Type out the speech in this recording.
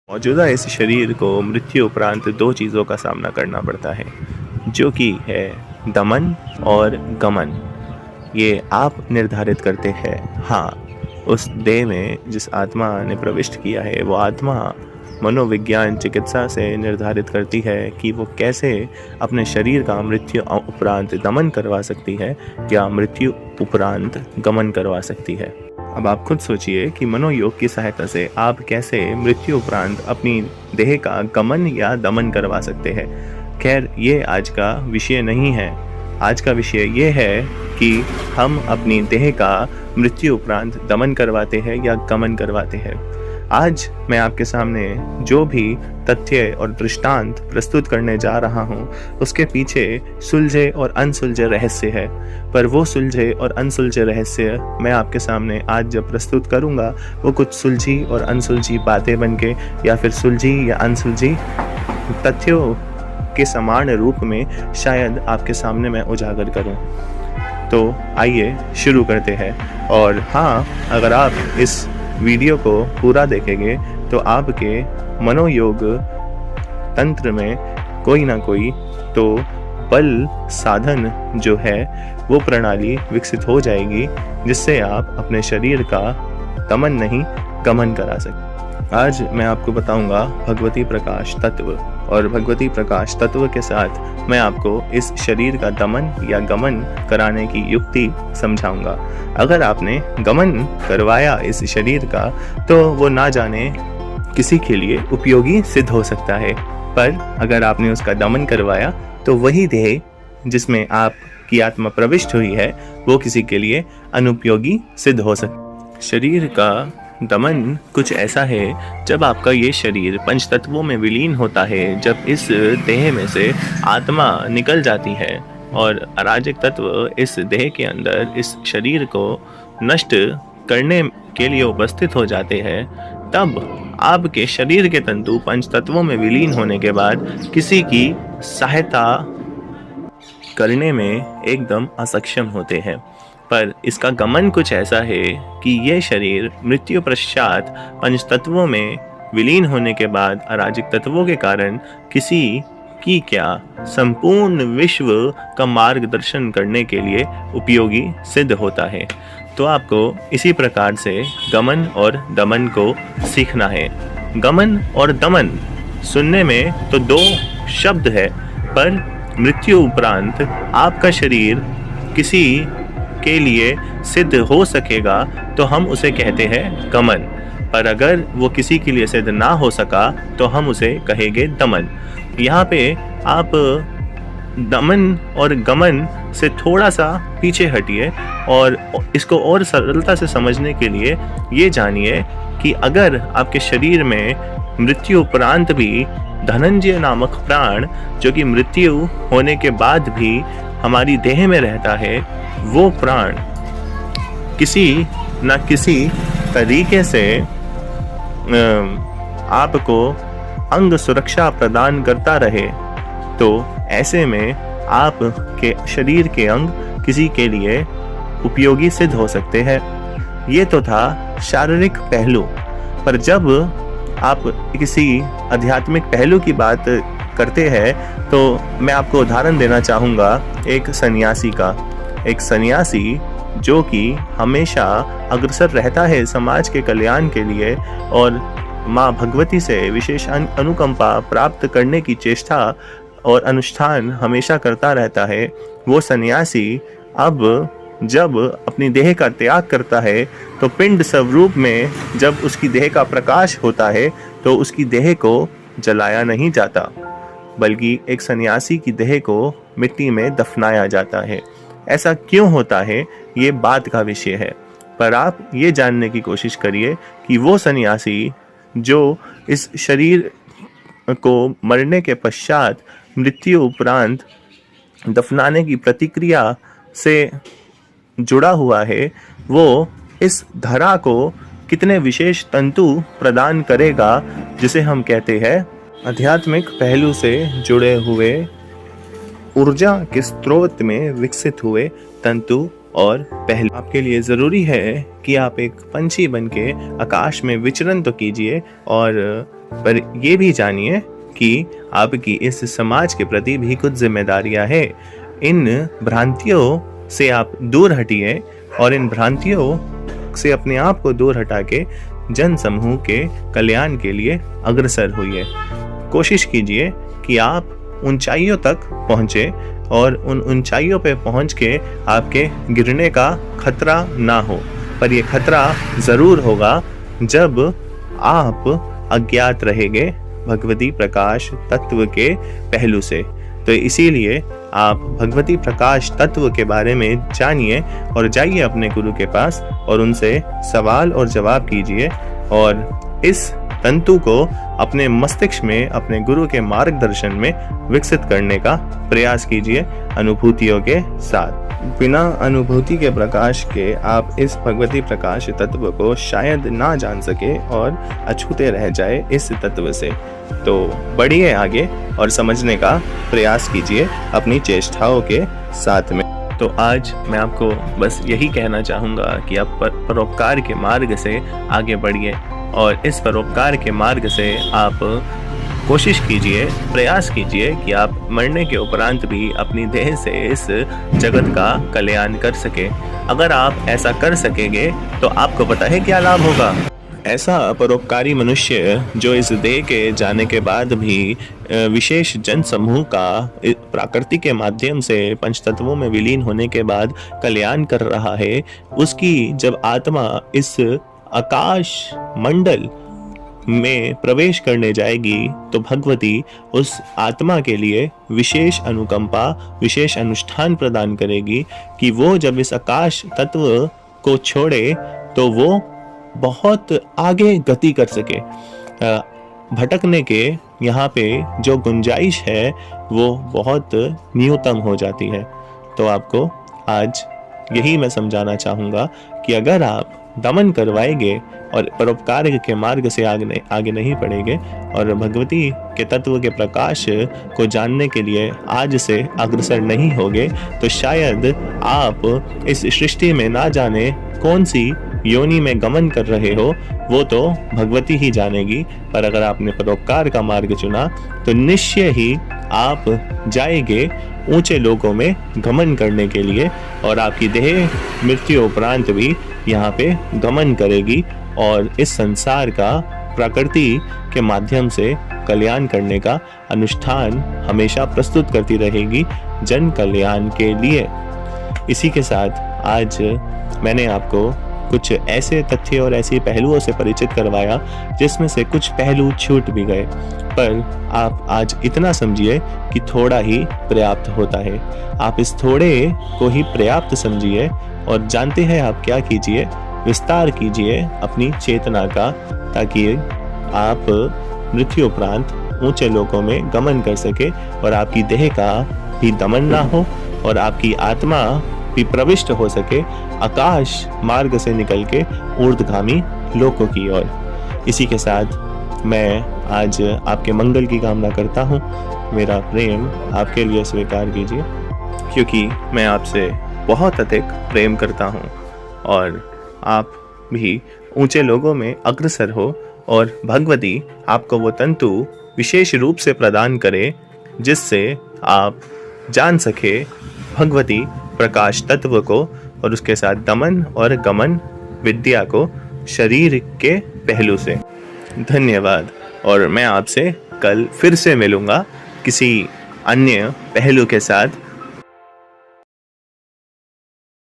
मौजूदा इस शरीर को मृत्यु उपरांत दो चीज़ों का सामना करना पड़ता है, जो कि है दमन और गमन। ये आप निर्धारित करते हैं। हाँ, उस देह में जिस आत्मा ने प्रविष्ट किया है वो आत्मा मनोविज्ञान चिकित्सा से निर्धारित करती है कि वो कैसे अपने शरीर का मृत्यु उपरांत दमन करवा सकती है या मृत्यु उपरांत गमन करवा सकती है। अब आप खुद सोचिए कि मनोयोग की सहायता से आप कैसे मृत्यु उपरांत अपनी देह का गमन या दमन करवा सकते हैं। खैर, ये आज का विषय नहीं है। आज का विषय ये है कि हम अपनी देह का मृत्यु उपरांत दमन करवाते हैं या गमन करवाते हैं। आज मैं आपके सामने जो भी तथ्य और दृष्टांत प्रस्तुत करने जा रहा हूँ उसके पीछे सुलझे और अनसुलझे रहस्य है। पर वो सुलझे और अनसुलझे रहस्य मैं आपके सामने आज जब प्रस्तुत करूँगा वो कुछ सुलझी और अनसुलझी बातें बनके या फिर सुलझी या अनसुलझी तथ्यों के समान रूप में शायद आपके सामने मैं उजागर करूँ। तो आइए शुरू करते हैं। और हाँ, अगर आप इस वीडियो को पूरा देखेंगे तो आपके मनोयोग तंत्र में कोई ना कोई तो बल साधन जो है वो प्रणाली विकसित हो जाएगी, जिससे आप अपने शरीर का दमन नहीं गमन करा सकते। आज मैं आपको बताऊंगा भगवती प्रकाश तत्व, और भगवती प्रकाश तत्व के साथ मैं आपको इस शरीर का दमन या गमन कराने की युक्ति समझाऊंगा। अगर आपने गमन करवाया इस शरीर का तो वो ना जाने किसी के लिए उपयोगी सिद्ध हो सकता है, पर अगर आपने उसका दमन करवाया तो वही देह जिसमें आपकी आत्मा प्रविष्ट हुई है वो किसी के लिए अनुपयोगी सिद्ध हो सकता है। शरीर का दमन कुछ ऐसा है जब आपका ये शरीर पंच तत्वों में विलीन होता है, जब इस देह में से आत्मा निकल जाती है और अराजक तत्व इस देह के अंदर इस शरीर को नष्ट करने के लिए उपस्थित हो जाते हैं, तब आपके शरीर के तंतु पंच तत्वों में विलीन होने के बाद किसी की सहायता करने में एकदम असक्षम होते हैं। पर इसका गमन कुछ ऐसा है कि ये शरीर मृत्यु पश्चात पंच तत्वों में विलीन होने के बाद अराजक तत्वों के कारण किसी की क्या संपूर्ण विश्व का मार्गदर्शन करने के लिए उपयोगी सिद्ध होता है। तो आपको इसी प्रकार से गमन और दमन को सीखना है। गमन और दमन सुनने में तो दो शब्द है, पर मृत्यु उपरांत आपका शरीर किसी के लिए सिद्ध हो सकेगा तो हम उसे कहते हैं गमन, पर अगर वो किसी के लिए सिद्ध ना हो सका तो हम उसे कहेंगे दमन। यहाँ पे आप दमन और गमन से थोड़ा सा पीछे हटिए और इसको और सरलता से समझने के लिए ये जानिए कि अगर आपके शरीर में मृत्यु उपरांत भी धनंजय नामक प्राण, जो कि मृत्यु होने के बाद भी हमारी देह में रहता है, वो प्राण किसी न किसी तरीके से आपको अंग सुरक्षा प्रदान करता रहे, तो ऐसे में आपके शरीर के अंग किसी के लिए उपयोगी सिद्ध हो सकते हैं। ये तो था शारीरिक पहलू, पर जब आप किसी आध्यात्मिक पहलू की बात करते हैं तो मैं आपको उदाहरण देना चाहूँगा एक सन्यासी का। एक सन्यासी जो कि हमेशा अग्रसर रहता है समाज के कल्याण के लिए और माँ भगवती से विशेष अनुकंपा प्राप्त करने की चेष्टा और अनुष्ठान हमेशा करता रहता है, वो सन्यासी अब जब अपनी देह का त्याग करता है तो पिंड स्वरूप में जब उसकी देह का प्रकाश होता है तो उसकी देह को जलाया नहीं जाता, बल्कि एक सन्यासी की देह को मिट्टी में दफनाया जाता है। ऐसा क्यों होता है ये बात का विषय है, पर आप ये जानने की कोशिश करिए कि वो सन्यासी जो इस शरीर को मरने के पश्चात मृत्यु उपरांत दफनाने की प्रक्रिया से जुड़ा हुआ है, वो इस धरा को कितने विशेष तंतु प्रदान करेगा, जिसे हम कहते हैं आध्यात्मिक पहलू से जुड़े हुए ऊर्जा के स्रोत में विकसित हुए तंतु और पहलू। आपके लिए ज़रूरी है कि आप एक पंछी बन के आकाश में विचरण तो कीजिए, और पर ये भी जानिए कि आपकी इस समाज के प्रति भी कुछ जिम्मेदारियां हैं। इन भ्रांतियों से आप दूर हटिए और इन भ्रांतियों से अपने आप को दूर हटा के जन समूह के कल्याण के लिए अग्रसर होइए। कोशिश कीजिए कि आप ऊंचाइयों तक पहुंचे और उन ऊंचाइयों पे पहुंच के आपके गिरने का खतरा ना हो, पर यह खतरा ज़रूर होगा जब आप अज्ञात रहेंगे भगवती प्रकाश तत्व के पहलू से। तो इसीलिए आप भगवती प्रकाश तत्व के बारे में जानिए और जाइए अपने गुरु के पास और उनसे सवाल और जवाब कीजिए, और इस तंतु को अपने मस्तिष्क में अपने गुरु के मार्गदर्शन में विकसित करने का प्रयास कीजिए अनुभूतियों के साथ। बिना अनुभूति के प्रकाश के आप इस भगवती प्रकाश तत्व को शायद ना जान सके और अछूते रह जाए इस तत्व से। तो बढ़िए आगे और समझने का प्रयास कीजिए अपनी चेष्टाओं के साथ में। तो आज मैं आपको बस यही कहना चाहूँगा कि आप परोपकार के मार्ग से आगे बढ़िए, और इस परोपकार के मार्ग से आप कोशिश कीजिए, प्रयास कीजिए कि आप मरने के उपरांत भी अपनी देह से इस जगत का कल्याण कर सके। अगर आप ऐसा कर सकेंगे तो आपको पता है क्या लाभ होगा। ऐसा परोपकारी मनुष्य जो इस देह के जाने के बाद भी विशेष जन समूह का प्रकृति के माध्यम से पंचतत्वों में विलीन होने के बाद कल्याण कर रहा है, उसकी जब आत्मा इस आकाश मंडल में प्रवेश करने जाएगी तो भगवती उस आत्मा के लिए विशेष अनुकंपा, विशेष अनुष्ठान प्रदान करेगी कि वो जब इस आकाश तत्व को छोड़े तो वो बहुत आगे गति कर सके। भटकने के यहाँ पे जो गुंजाइश है वो बहुत न्यूनतम हो जाती है। तो आपको आज यही मैं समझाना चाहूँगा कि अगर आप दमन करवाएंगे और परोपकार के मार्ग से आगे नहीं बढ़ेंगे और भगवती के तत्व के प्रकाश को जानने के लिए आज से अग्रसर नहीं होगे, तो शायद आप इस सृष्टि में ना जाने कौन सी योनि में गमन कर रहे हो, वो तो भगवती ही जानेगी। पर अगर आपने परोपकार का मार्ग चुना तो निश्चय ही आप जाएंगे ऊंचे लोकों में गमन करने के लिए, और आपकी देह मृत्यु उपरांत भी यहाँ पे गमन करेगी और इस संसार का प्रकृति के माध्यम से कल्याण करने का अनुष्ठान हमेशा प्रस्तुत करती रहेगी जन कल्याण के लिए। इसी के साथ आज मैंने आपको कुछ ऐसे तथ्य और ऐसी पहलुओं से परिचित करवाया जिसमें से कुछ पहलू छूट भी गए, पर आप आज इतना समझिए कि थोड़ा ही पर्याप्त होता है। आप इस थोड़े को ही पर्याप्त समझिए और जानते हैं आप क्या कीजिए, विस्तार कीजिए अपनी चेतना का, ताकि आप मृत्यु उपरांत ऊंचे लोकों में गमन कर सके और आपकी देह का भी दमन ना हो और आपकी आत्मा भी प्रविष्ट हो सके आकाश मार्ग से निकल के ऊर्ध्वगामी लोकों की ओर। इसी के साथ मैं आज आपके मंगल की कामना करता हूँ। मेरा प्रेम आपके लिए स्वीकार कीजिए, क्योंकि मैं आपसे बहुत अधिक प्रेम करता हूँ और आप भी ऊंचे लोगों में अग्रसर हो और भगवती आपको वो तंतु विशेष रूप से प्रदान करे जिससे आप जान सके भगवती प्रकाश तत्व को और उसके साथ दमन और गमन विद्या को शरीर के पहलू से। धन्यवाद, और मैं आपसे कल फिर से मिलूंगा किसी अन्य पहलू के साथ।